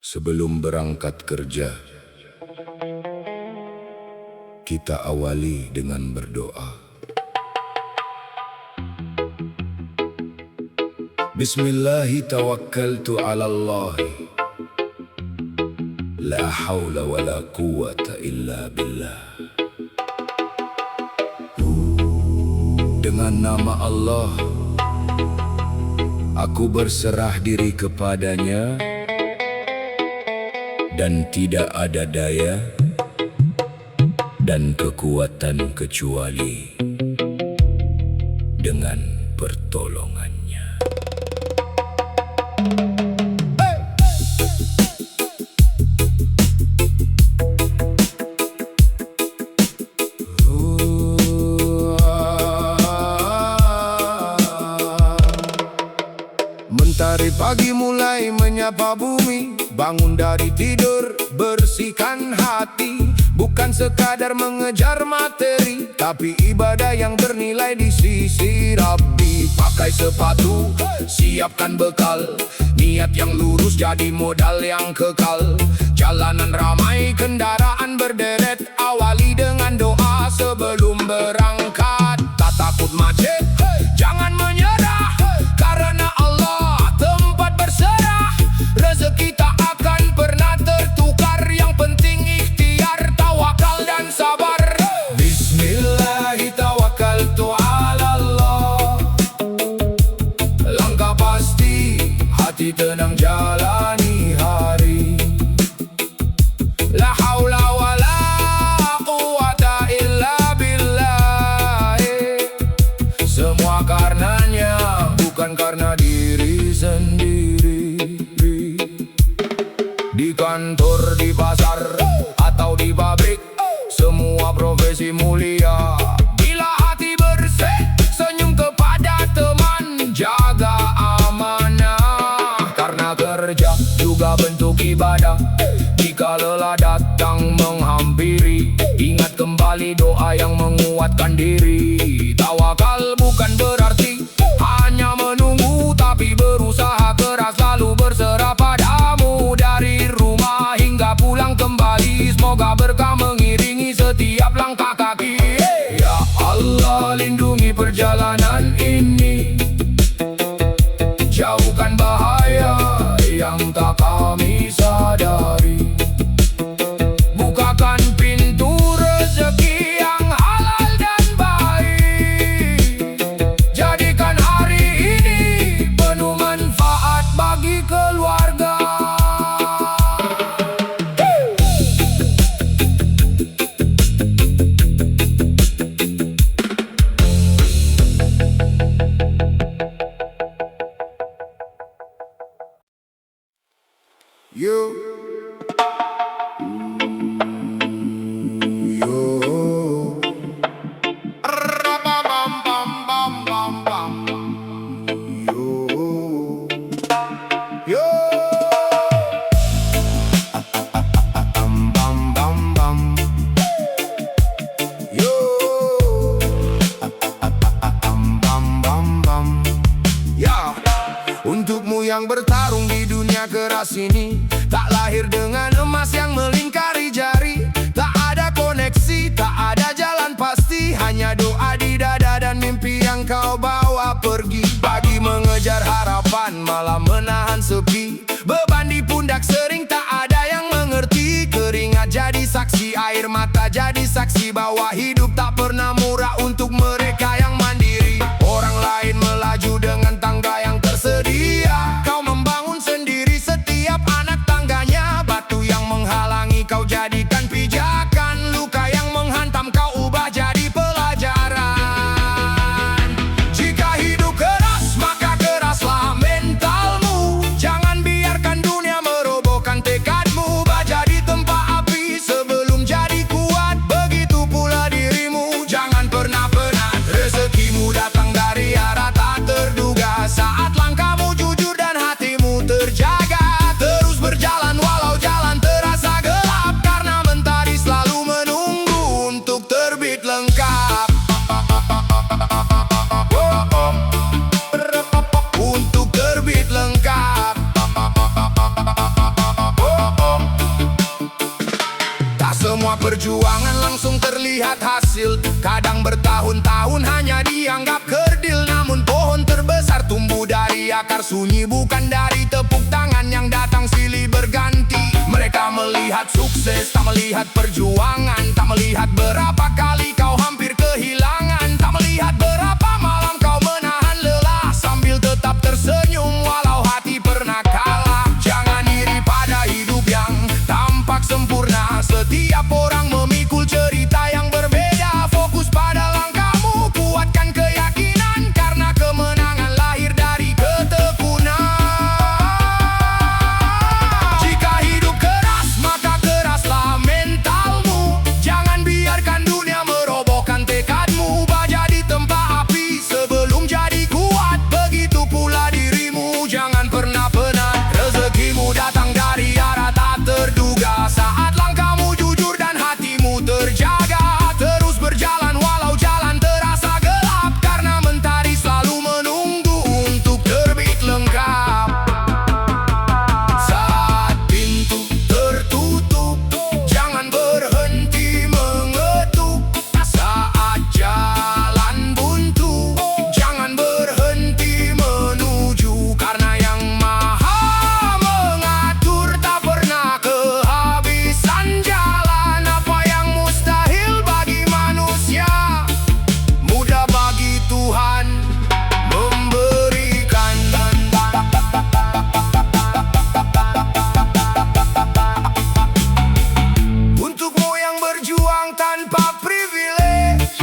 Sebelum berangkat kerja, kita awali dengan berdoa. Bismillahi tawakkaltu ala Allahi, la hawla wa la quwata illa billah. Dengan nama Allah, aku berserah diri kepadanya, dan tidak ada daya dan kekuatan kecuali dengan pertolongannya. Mentari pagi mulai menyapa bumi, bangun dari tidur, bersihkan hati. Bukan sekadar mengejar materi, tapi ibadah yang bernilai di sisi Rabbi. Pakai sepatu, siapkan bekal, niat yang lurus jadi modal yang kekal. Jalanan ramai, kendaraan berderet, awali dengan doa sebelum berangkat. Tak takut macet, jangan menyerah, karena Allah tempat berserah. Rezeki tak akan pernah tertukar, yang penting ikhtiar, tawakal dan sabar. Bismillahi tawakkaltu ala Allah, langkah pasti, hati tenang jalani hari. La haula wa la quwata illa billah. Semua karenanya, bukan karena diri sendiri. Di kantor, di pasar, atau di pabrik, semua profesi mulia. Bila hati bersih, senyum kepada teman, jaga amanah. Karena kerja juga bentuk ibadah. Jika lelah datang menghampiri, ingat kembali doa yang menguatkan diri. Tawakal bukan berarti hanya menunggu, tapi berusaha keras, lalu berserah padamu. Dari rumah hingga pulang kembali, semoga berkah mengiringi setiap langkah kaki. Ya Allah, lindungi perjalanan ini, jauhkan bahaya yang tak kami sadari. Bukakan pintu rezeki yang halal dan baik, jadikan hari ini penuh manfaat bagi keluarga. You, yo, bam, yo, bam, yo, bam. Ya, untukmu yang bertarung di dunia keras ini, tak lahir dengan emas yang melingkari jari. Tak ada koneksi, tak ada jalan pasti, hanya doa di dada dan mimpi yang kau bawa pergi. Pagi mengejar harapan, malam menahan sepi, beban di pundak sering tak ada yang mengerti. Keringat jadi saksi, air mata jadi saksi, bahwa hidup tak pernah murah untuk mereka yang mandiri. Orang lain melaju dengan tangga yang tersedia, kau membangun sendiri setiap anak tangganya. Batu yang menghalangi kau jadikan pijakan, luka yang menghantam kau ubah jadi pelajaran. Jika hidup keras, maka keraslah mentalmu. Jangan biarkan dunia merobohkan tekadmu. Baja di tempat api sebelum jadi kuat, begitu pula dirimu. Jangan Tanpa perjuangan langsung terlihat hasil. Kadang bertahun-tahun hanya dianggap kerdil. Namun pohon terbesar tumbuh dari akar sunyi, bukan dari tepuk tangan yang datang silih berganti. Mereka melihat sukses, tak melihat perjuangan. Tak melihat berapa kali kau hampir kehilangan. Tak melihat berapa malam kau menahan lelah sambil tetap tersenyum walau hati pernah kalah. Jangan iri pada hidup yang tampak sempurna. Setiap orang memikul cerita yang berbeda. Fokus pada langkahmu, kuatkan keyakinan, karena kemenangan lahir dari ketekunan. Jika hidup keras, maka keraslah mentalmu. Jangan biarkan dunia merobohkan tekadmu. Baja ditempa api sebelum jadi kuat. Begitu pula dirimu, jangan pernah penat. Rezekimu datang dari arah tak terduga. Saat langkahmu jujur dan hatimu terjaga. Terus berjalan walau jalan terasa gelap, karena mentari selalu menunggu untuk terbit lengkap. Saat pintu tertutup, jangan berhenti mengetuk. Saat jalan buntu, jangan berhenti menuju. Karena yang maha mengatur tak pernah kehabisan jalan. Apa yang mustahil bagi manusia, mudah bagi Tuhan memberikan. Untukmu yang berjuang tanpa privilege,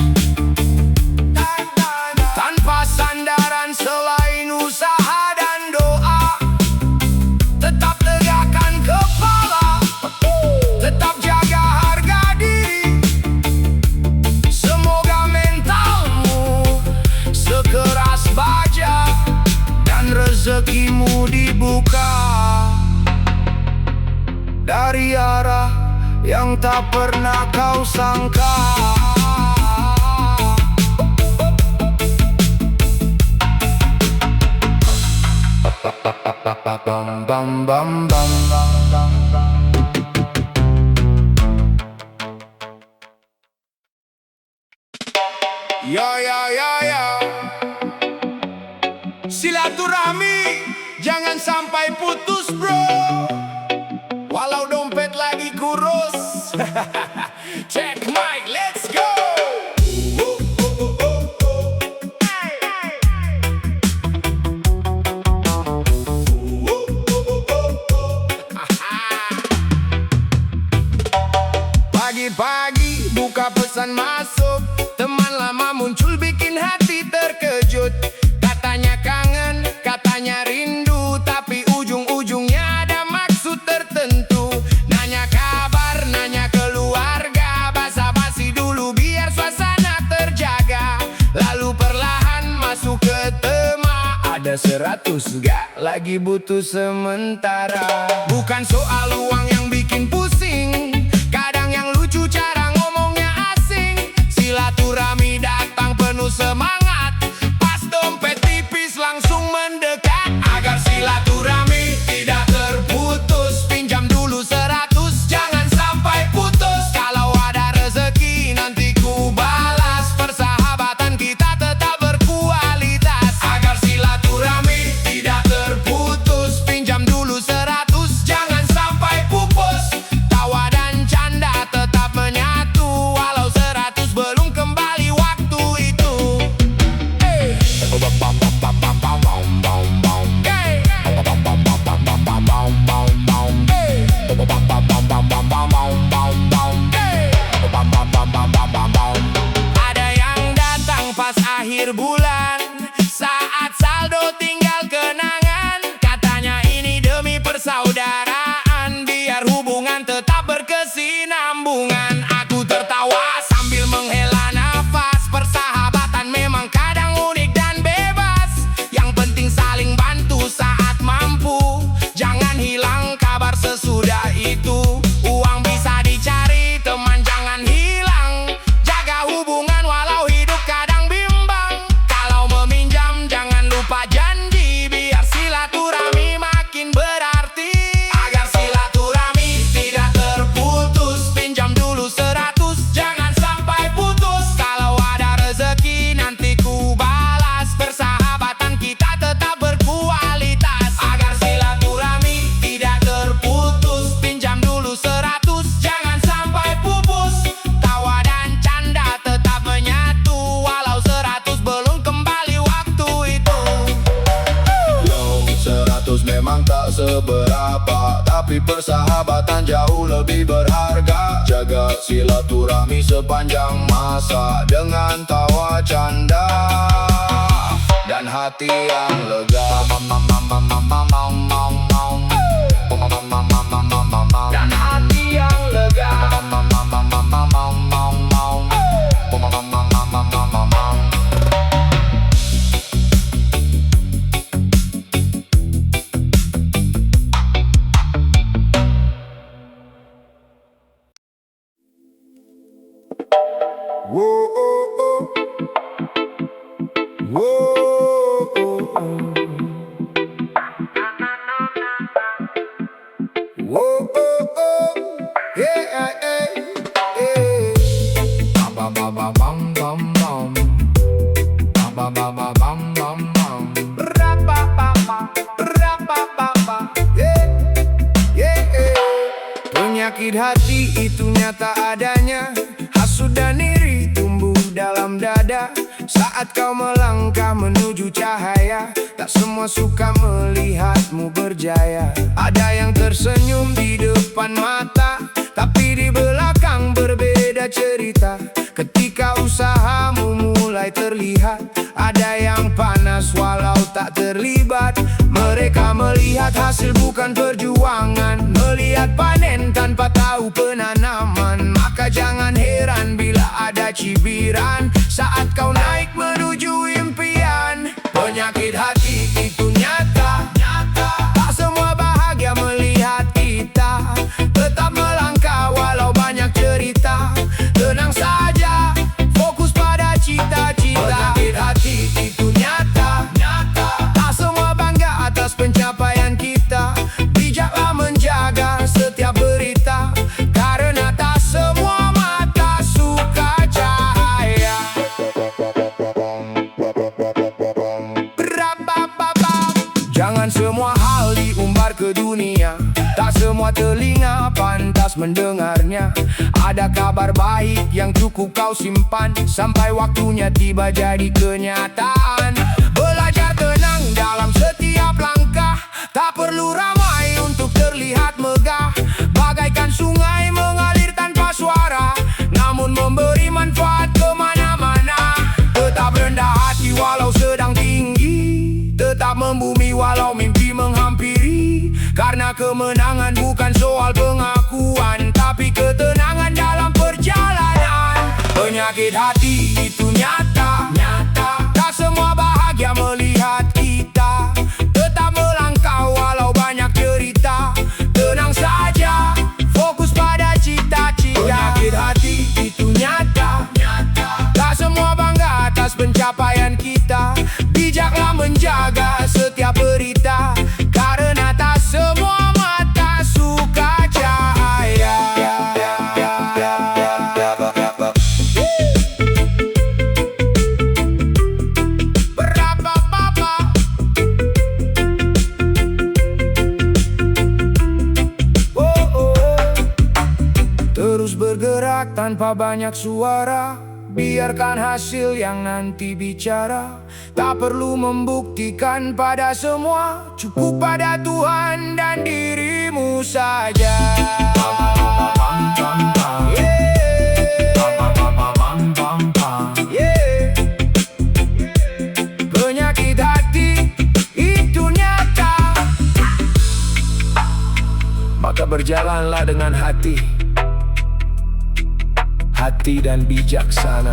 tanpa sandaran selain usaha dan doa, tetap tegakkan kepala, tetap jaga harga diri. Semoga mentalmu sekeras baja dan rezekimu dibuka dari arah yang tak pernah kau sangka. Bam bam bam bam. Yo yo yo yo. Silaturahmi jangan sampai putus bro, walau dompet lagi kurus. Check mic, let's go. Pagi-pagi buka pesan masuk, teman lama muncul bikin hati terkejut. Katanya kangen, katanya rindu, tapi ujung-ujungnya ada maksud tertentu. Nanya kabar, nanya keluarga, basa-basi dulu biar suasana terjaga. Lalu perlahan masuk ke tema, ada 100 gak lagi butuh sementara. Bukan soal uang yang bikin pusing, kadang yang lucu cara ngomongnya asing. Silaturahmi datang penuh semangat, pas dompet tipis langsung mendekat. Agar silaturahmi tidak terputus, pinjam dulu 100, jangan sampai putus. Kalau ada rezeki nanti ku balas, persahabatan kita tetap berkualitas. Agar silaturahmi tidak terputus, pinjam dulu 100, jangan sampai pupus. apa, tapi persahabatan jauh lebih berharga. Jaga silaturahmi sepanjang masa dengan tawa canda dan hati yang lega. Dan hati yang lega. Whoa, oh, oh. Whoa, oh, oh. Whoa, oh, oh. Yeah, yeah, yeah. Bam, bam, bam, bam, bam, bam. Bam, bam, bam, bam, bam, bam. Ra-pa-pa-pa, ra-pa-pa-pa. Yeah, yeah, yeah. Penyakit hati itu nyata adanya. Hasud dan iri tumbuh dalam dada. Saat kau melangkah menuju cahaya, tak semua suka melihatmu berjaya. Ada yang tersenyum di depan mata, tapi di belakang berbeda cerita. Ketika usahamu mulai terlihat, ada yang panas walau tak terlibat. Mereka melihat hasil bukan perjuangan, melihat panen tanpa tahu penanaman. Maka jangan heran bila ada cibiran saat kau naik menuju impian. Penyakit hati itu nyata, tak semua bahagia melihat kita. Tetap melangkah walau banyak cerita. Tenang saja, fokus pada cita-cita. Penyakit hati itu nyata, tak semua bangga atas pencapaian kita. Bijaklah menjaga setiap berita, karena tak semua mata suka cahaya. Jangan semua hal diumbar ke dunia, tak semua telinga pantas mendengarnya. Ada kabar baik yang cukup kau simpan, sampai waktunya tiba jadi kenyataan. Belajar tenang dalam setiap langkah, tak perlu ramai untuk terlihat megah. Bagaikan sungai mengalir tanpa suara, namun memberi manfaat kemana-mana. Tetap rendah hati walau sedang tinggi, tetap membumi walau mimpi menghampiri. Karena kemenangan bukan soal pengakuan, tapi ketenangan dalam perjalanan. Penyakit hati itu nyata, tak semua bahagia melihat kita. Tetap melangkah walau banyak cerita. Tenang saja, fokus pada cita-cita. Penyakit hati itu nyata, tak semua bangga atas pencapaian kita. Bijaklah menjaga setiap berita, karena tak semua mata suka cahaya. Berapa-papa. Oh, oh. Terus bergerak tanpa banyak suara, biarkan hasil yang nanti bicara. Tak perlu membuktikan pada semua, cukup pada Tuhan dan dirimu saja. Penyakit hati itu nyata, maka berjalanlah dengan hati dan bijaksana.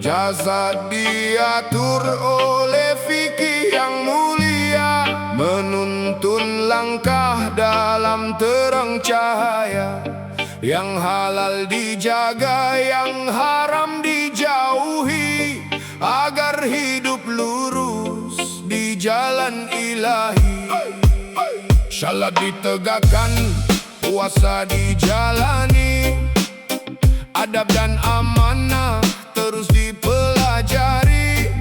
Jasad diatur oleh fikih yang mulia, menuntun langkah dalam terang cahaya. Yang halal dijaga, yang haram dijauhi, agar hidup lurus di jalan ilahi. Salat ditegakkan, puasa dijalani, adab dan amanah terus dipelajari,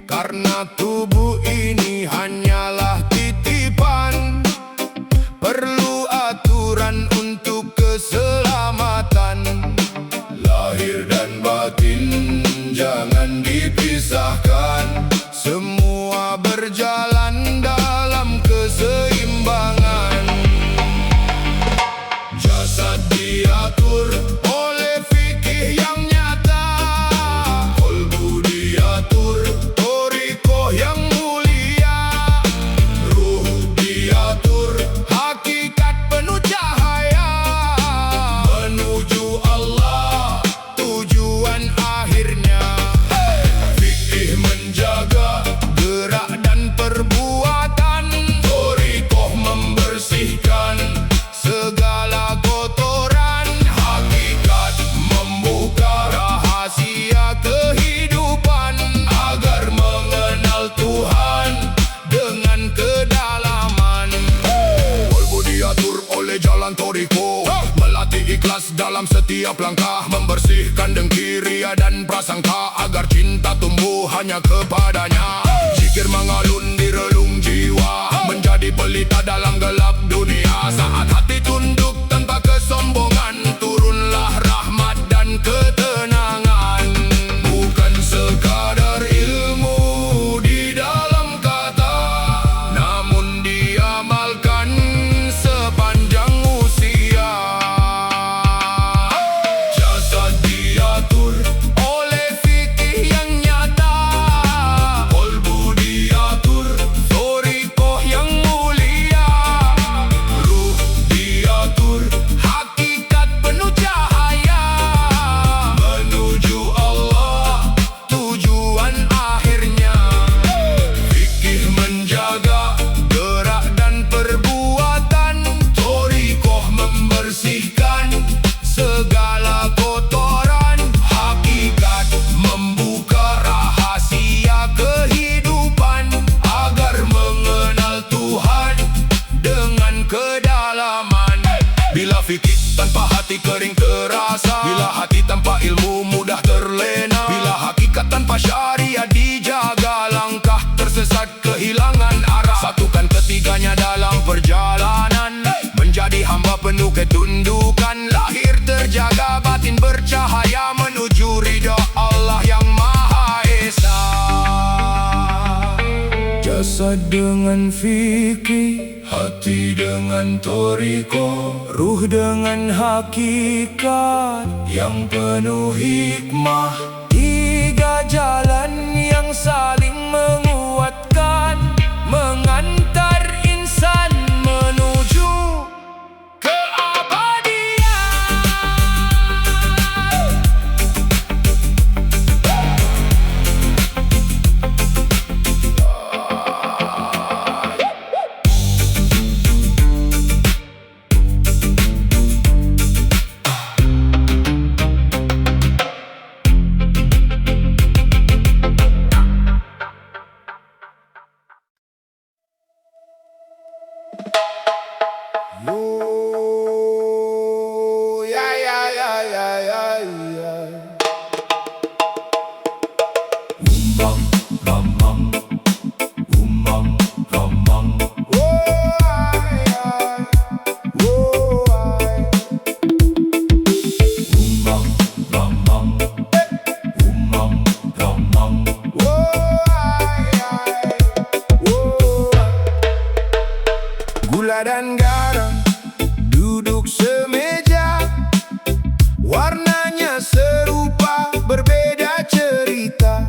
karena tubuh ini hanyalah titipan, perlu aturan untuk keselamatan. Lahir dan batin jangan dipisahkan, semua berjalan dalam keseimbangan. Jasad diatur oleh fikih yang nyata, kolbu diatur thariqah yang mulia, ruh diatur hakikat penuh cahaya, menuju Allah tujuan akhirnya. Fikih menjaga gerak dan perbuatan, thariqah membersihkan segala kotoran, hakikat membuka rahasia kehidupan agar mengenal Tuhan dengan kedalaman. Kolbu diatur oleh jalan thariqah, melatih ikhlas dalam setiap langkah, membersihkan dengki, ria dan prasangka agar cinta tumbuh hanya kepadanya. Zikir mengalun di relung jiwa, menjadi pelita dalam gelap dunia. Saat hati tunduk tanpa kesombongan, turunlah rahmat dan ketenangan. Bukan sekadar ilmu di dalam kata, namun diamalkan sepanjang usia. Jasad diatur oleh fikih yang nyata, kolbu diatur thariqah yang mulia, ruh diatur hakikat penuh cahaya, menuju Allah tujuan akhirnya. Fikih menjaga gerak dan perbuatan, thariqah membersihkan segala kotoran, hakikat membuka rahasia kehidupan agar mengenal Tuhan dengan kedalaman. Bila fikih tanpa hati kering terasa, bila hati tanpa ilmu mudah terlena, bila hakikat tanpa syariat dijaga, langkah tersesat kehilangan arah. Satukan ketiganya dalam perjalanan, menjadi hamba penuh ketundukan, lahir terjaga, batin bercahaya, menuju ridha Allah yang Maha Esa. Jasad dengan fikih, hati dengan thariqah, ruh dengan hakikat yang penuh hikmah. Tiga jalan yang saling menguatkan, mengantar insan menuju keabadian. Gula dan garam duduk semeja, warnanya serupa berbeda cerita,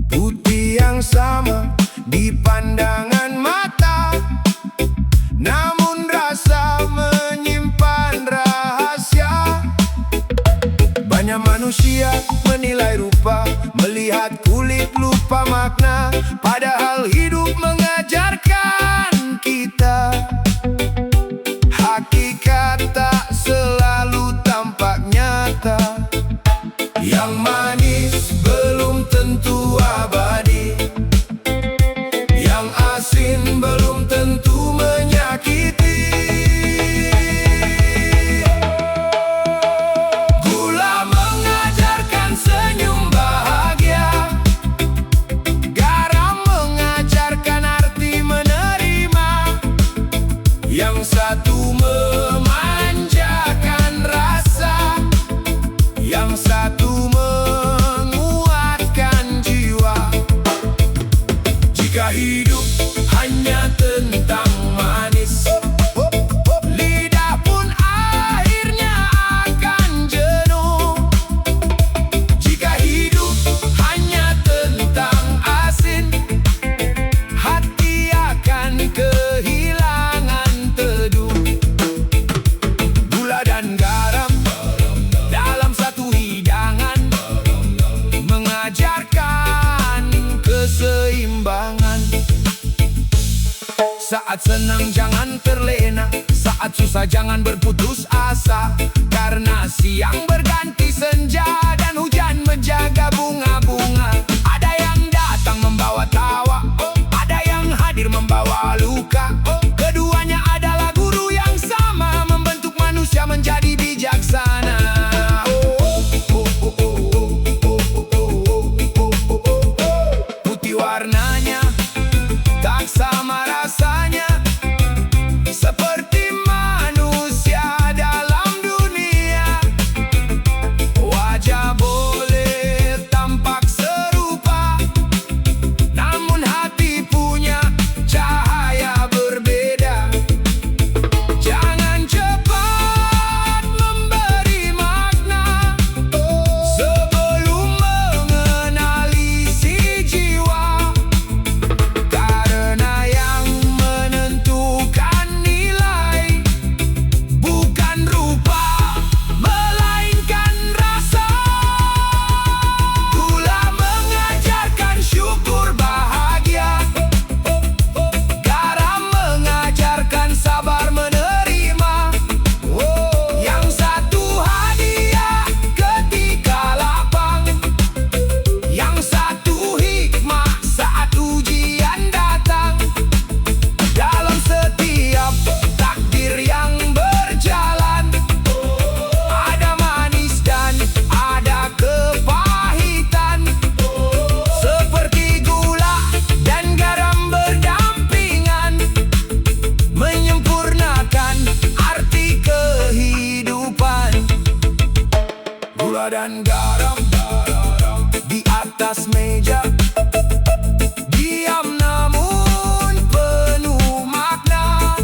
putih yang sama di pandangan mata, namun rasa menyimpan rahasia. Banyak manusia menilai rupa, melihat kulit lupa makna, padahal hidup mengajarkan kita hakikat tak selalu tampak nyata. Yang manis belum tentu abadi, yang asin belum tentu menyakiti. Saat senang jangan terlena, saat susah jangan berputus asa. Karena siang berganti senja dan hujan menjaga bunga-bunga. Ada yang datang membawa tawa, ada yang hadir membawa luka. Keduanya adalah guru yang sama, membentuk manusia menjadi bijaksana. Putih warnanya tak sama rasanya, seperti manusia dalam dunia. Wajah boleh tampak serupa, namun hati punya cahaya berbeda. Jangan cepat memberi makna sebelum mengenali si jiwa. Karena yang menentukan nilai bukan rupa, melainkan rasa. Gula mengajarkan syukur bahagia, garam mengajarkan sabar menerima. Yang satu hadiah ketika lapang, yang satu hikmah saat ujian datang. Dalam setiap takdir yang berjalan, ada manis dan ada kepahitan. Seperti gula dan garam berdampingan, menyempurnakan arti kehidupan. Gula dan garam di atas meja, diam namun penuh makna.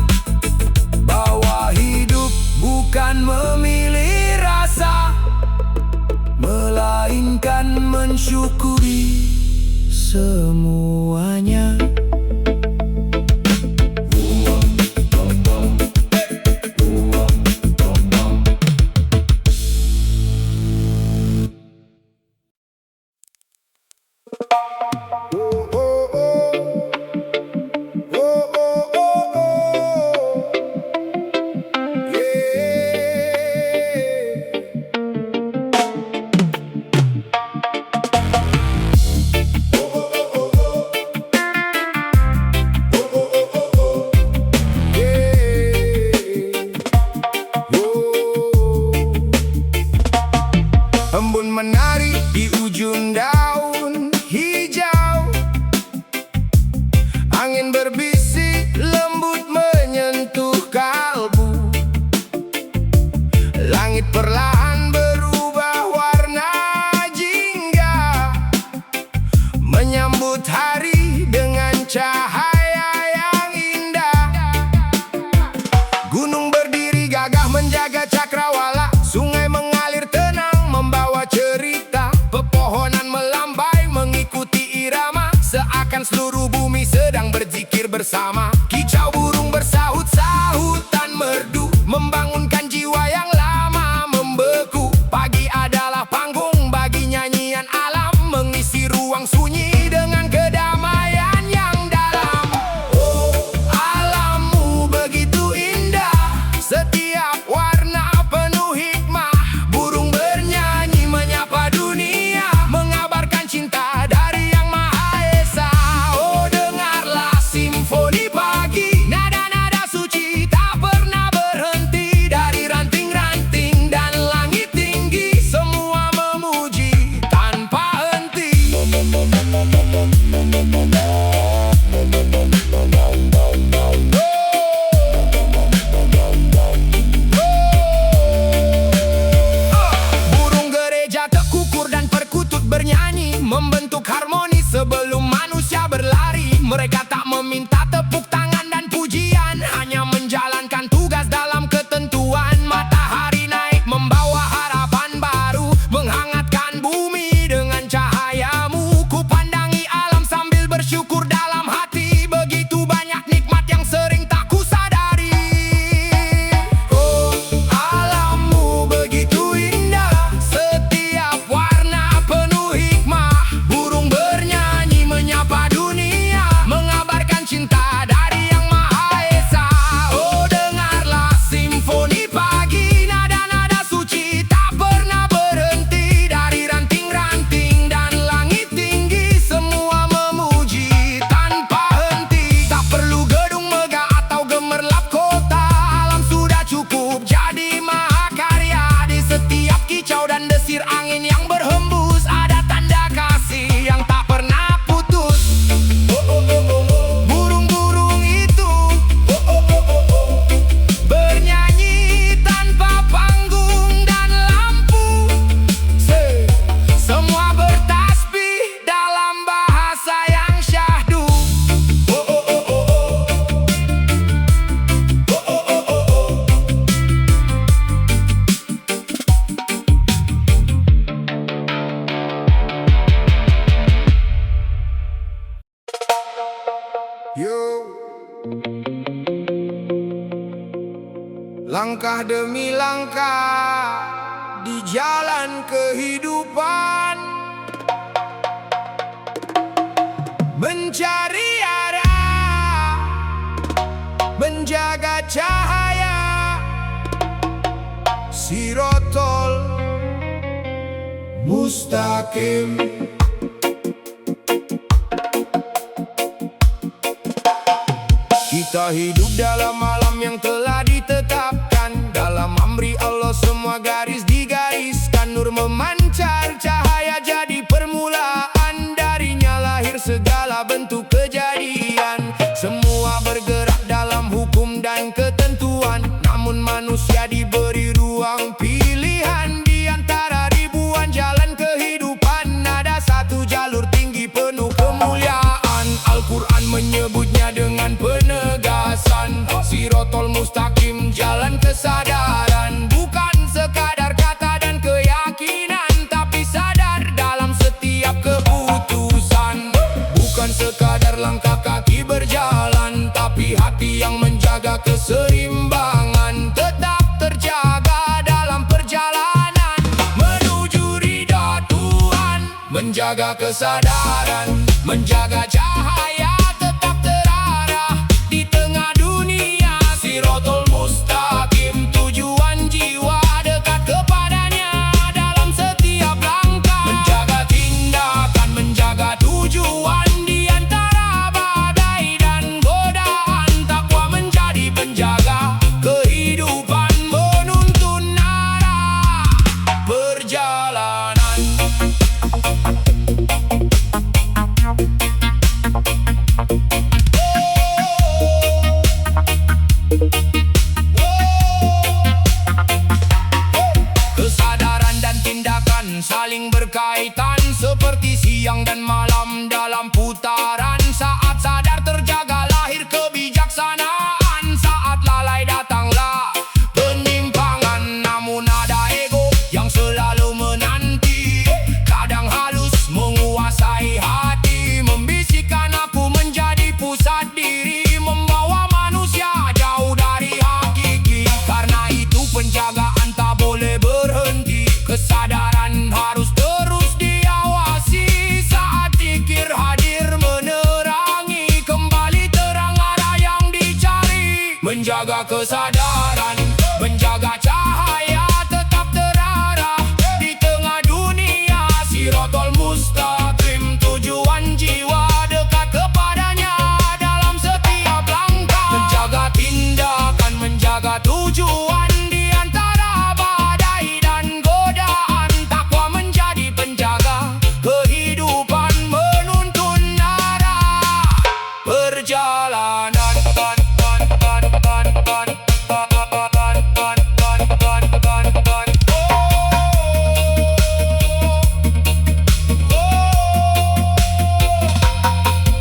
Bahwa hidup bukan memilih rasa, melainkan mensyukuri semuanya. Embun menari di ujung daun hijau, angin berbisik lembut menyentuh kalbu. Langit perlahan berubah warna jingga, menyambut hari dengan cahaya yang indah. Gunung berdiri gagah menjaga cakrawala, sungai mengalir tenang membawa cerita. Pepohonan melambai mengikuti irama, seakan seluruh bumi sedang berzikir bersama. Kicau burung bersahut-sahutan merdu, membangunkan jiwa yang lama membeku. Pagi adalah panggung bagi nyanyian alam, mengisi ruang sunyi dengan kedamaian yang dalam. Alammu begitu indah, setiap warna penuh hikmah. Burung bernyanyi menyapa dunia, mengabarkan cinta dari Yang Maha Esa. Oh, dengarlah simfoni Langkah demi langkah di jalan kehidupan, mencari arah, menjaga cahaya, Sirotol Mustaqim. Kita hidup dalam malam yang telah ditetapkan. Dalam amri Allah semua garis digariskan. Nur memancar, cahaya jadi permulaan. Darinya lahir segala bentuk kejadian. Semua bergerak dalam hukum dan ketentuan. Namun manusia diberi ruang pilihan. Di antara ribuan jalan kehidupan ada satu jalur tinggi penuh kemuliaan. Al-Quran menyebutnya dengan penegasan, Sirotol Mustaqim, jalan kesadaran. Bukan sekadar kata dan keyakinan, tapi sadar dalam setiap keputusan. Bukan sekadar langkah kaki berjalan, tapi hati yang menjaga keseimbangan. Tetap terjaga dalam perjalanan menuju ridha Tuhan. Menjaga kesadaran, menjaga cahaya tetap terarah di tengah dunia. Sirotol Mustaqim, tujuan jiwa dekat kepadanya dalam setiap langkah. Menjaga tindakan, menjaga tujuan di antara badai dan godaan. Takwa menjadi penjaga kehidupan, menuntun arah perjalanan. Kesadaran dan tindakan saling berkaitan, seperti siang dan malam dalam putaran. Saat sadar terjaga lahir kebijaksanaan. Saat lalai datanglah penyimpangan. Namun ada ego yang selalu menanti, kadang halus menguasai hati, membisikkan aku menjadi pusat diri, membawa manusia jauh dari hakiki. Karena itu penjagaan tak boleh berhenti. Kesadaran harus terus diawasi. Saat zikir hadir menerangi, kembali terang arah yang dicari. Menjaga kesadaran, menjaga cahaya tetap terarah di tengah dunia. Sirotol Mustaqim, tujuan jiwa dekat kepadanya dalam setiap langkah. Menjaga tindakan, menjaga tujuan di antara badai dan godaan. Takwa menjadi penjaga kehidupan, menuntun arah perjalanan.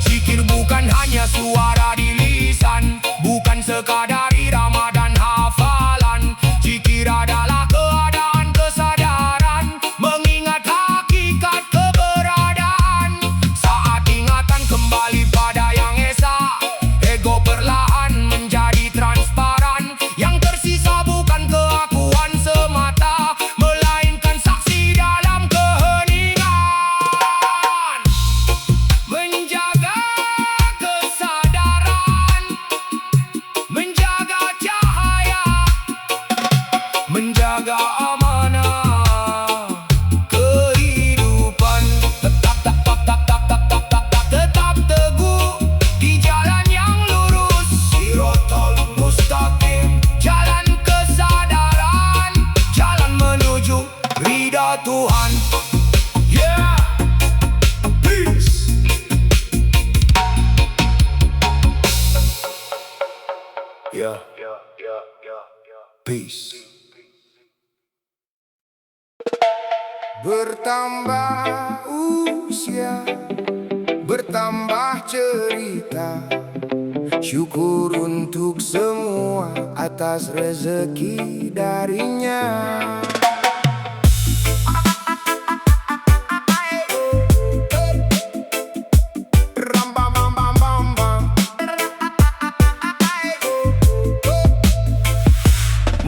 Zikir bukan hanya suara di lisan, bukan sekadar irama dan hafalan. Zikir adalah keadaan kesadaran, mengingat hakikat keberadaan. Saat ingatan kembali pada yang esa, ego perlahan menjadi transparan. Yang tersisa bukan keakuan semata, melainkan saksi dalam keheningan. Menjaga kesadaran, menjaga cahaya, menjaga amanah kehidupan. Tetap teguh di jalan yang lurus. Sirotol Mustaqim, jalan kesadaran, jalan menuju ridha Tuhan. Yeah, peace. Yeah, peace. Bertambah usia, bertambah cerita. Syukur untuk semua atas rezeki darinya.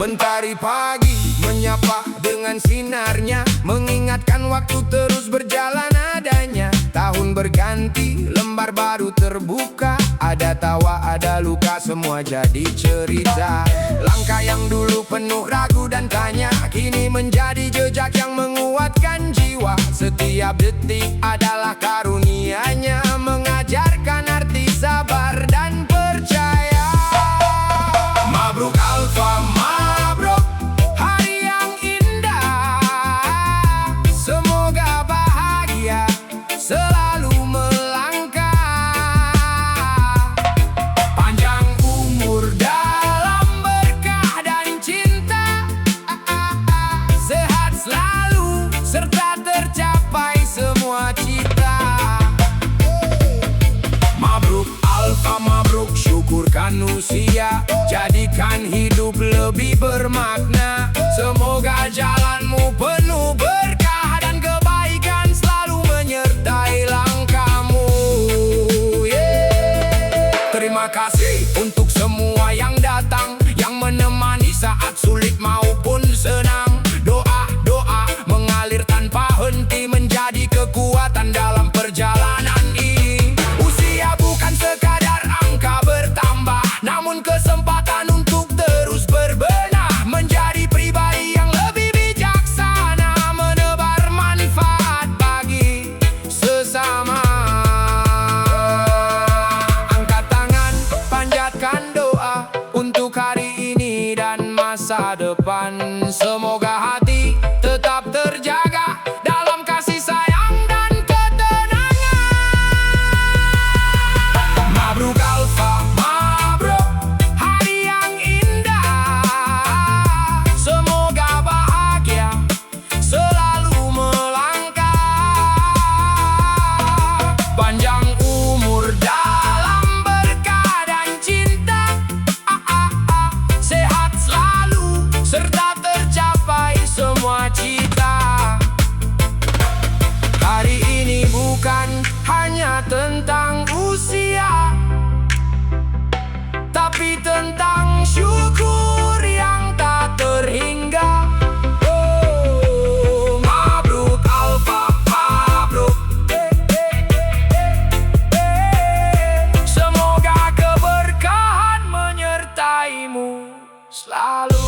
Mentari dengan sinarnya, mengingatkan waktu terus berjalan adanya. Tahun berganti, lembar baru terbuka, ada tawa, ada luka, semua jadi cerita. Langkah yang dulu penuh ragu dan tanya, kini menjadi jejak yang menguatkan jiwa. Setiap detik adalah karunia-Nya, mengajarkan arti sabar dan percaya. Mabruk Alfa, mabruk, hari yang indah. Semoga bahagia selalu melangkah. Panjang umur dalam berkah dan cinta, sehat selalu serta tercapai semua cita. Mabruk Alfa, mabruk, syukurkan usia, jadikan hidup lebih bermakna. Semoga jalanmu penuh berkah dan kebaikan selalu menyertai langkahmu. Terima kasih untuk semua yang datang, yang menemani saat sulit maupun senang. Doa-doa mengalir tanpa henti, menjadi kekuatan dalam perjalanan ini. Usia bukan sekadar angka bertambah, namun kesempatan untuk terus berbenah, menjadi pribadi yang lebih bijaksana, menebar manfaat bagi sesama. Angkat tangan, panjatkan doa untuk hari ini dan masa depan. Semoga hati tetap terjaga dalam kasih sayang dan ketenangan. Mabruk Alfa, mabruk, hari yang indah. Semoga bahagia selalu melangkah. Panjang umur dalam berkah dan cinta, sehat selalu serta tercapai semua cita. Hari ini bukan hanya tentang usia, tapi tentang syukur yang tak terhingga. Oh, mabruk Alfa, mabruk. Semoga keberkahan menyertaimu selalu.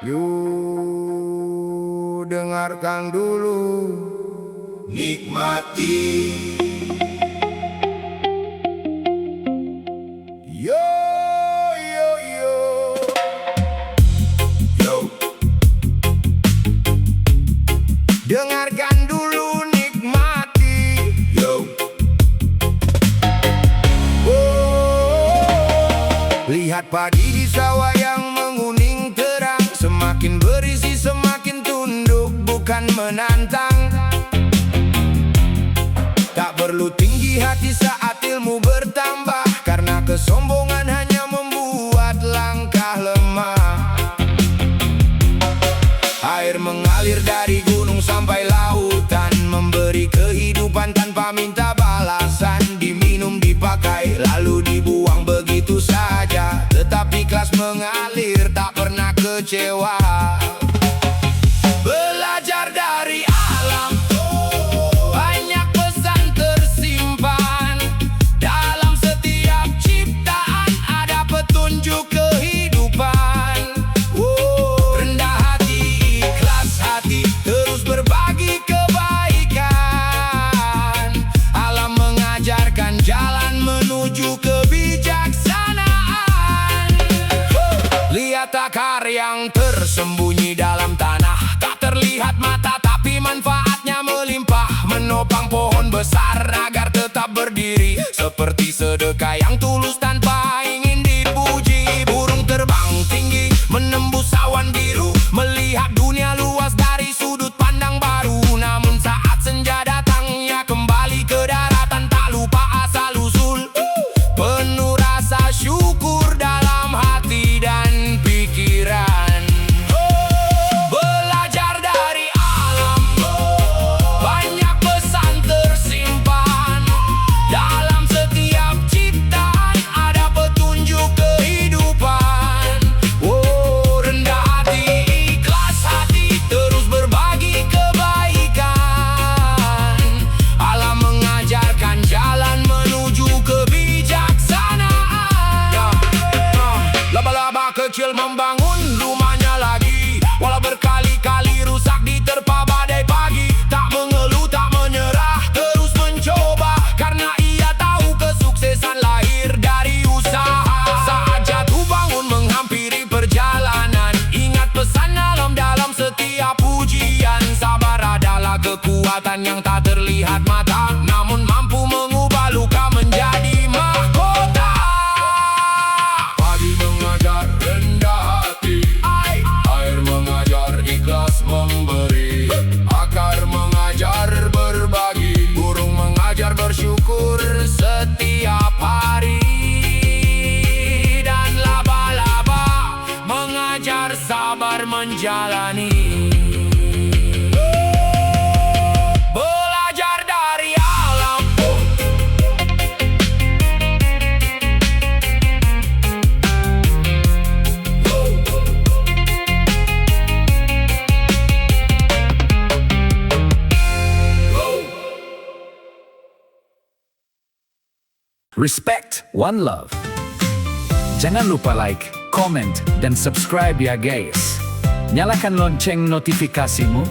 Yuk dengarkan dulu, nikmati. Yo, yo, yo, yo. Dengarkan dulu, nikmati. Yo. Oh, lihat padi di sawah yang menguning terang, semakin berisi semakin tunduk, bukan menantang. Tak perlu tinggi hati saat ilmu bertambah, karena kesombongan hanya membuat langkah lemah. Air mengalir dari gunung sampai lautan, memberi kehidupan tanpa minta balasan. Diminum, dipakai, lalu dibuang begitu saja, tetapi ikhlas mengalir, tak pernah kecewa. Belajar dari alam, banyak pesan tersimpan. Dalam setiap ciptaan ada petunjuk kehidupan. Rendah hati, ikhlas hati, terus berbagi kebaikan. Alam mengajarkan jalan menuju kebijaksanaan. Lihat akar yang tersembunyi dalam tanah, tak terlihat mata tapi manfaatnya melimpah. Menopang pohon besar agar tetap berdiri, seperti sedekah yang tulus tanpa ingin dipuji. Burung terbang tinggi menembus awan biru, melihat dunia luas dari sudut pandang baru. Namun saat senja datang ia kembali ke daratan, tak lupa asal usul, penuh rasa syukur dalam hati dan pikiran. kekuatan yang tak terlihat mata, namun mampu mengubah luka menjadi mahkota. Padi mengajar rendah hati, air mengajar ikhlas memberi, akar mengajar berbagi, burung mengajar bersyukur setiap hari, dan laba-laba mengajar sabar menjalani. Belajar dari alam. Respect, one love. Jangan lupa like, comment, dan subscribe ya guys. Nyalakan lonceng notifikasimu,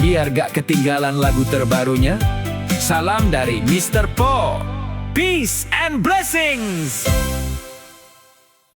biar gak ketinggalan lagu terbarunya. Salam dari Mr. Po. Peace and blessings.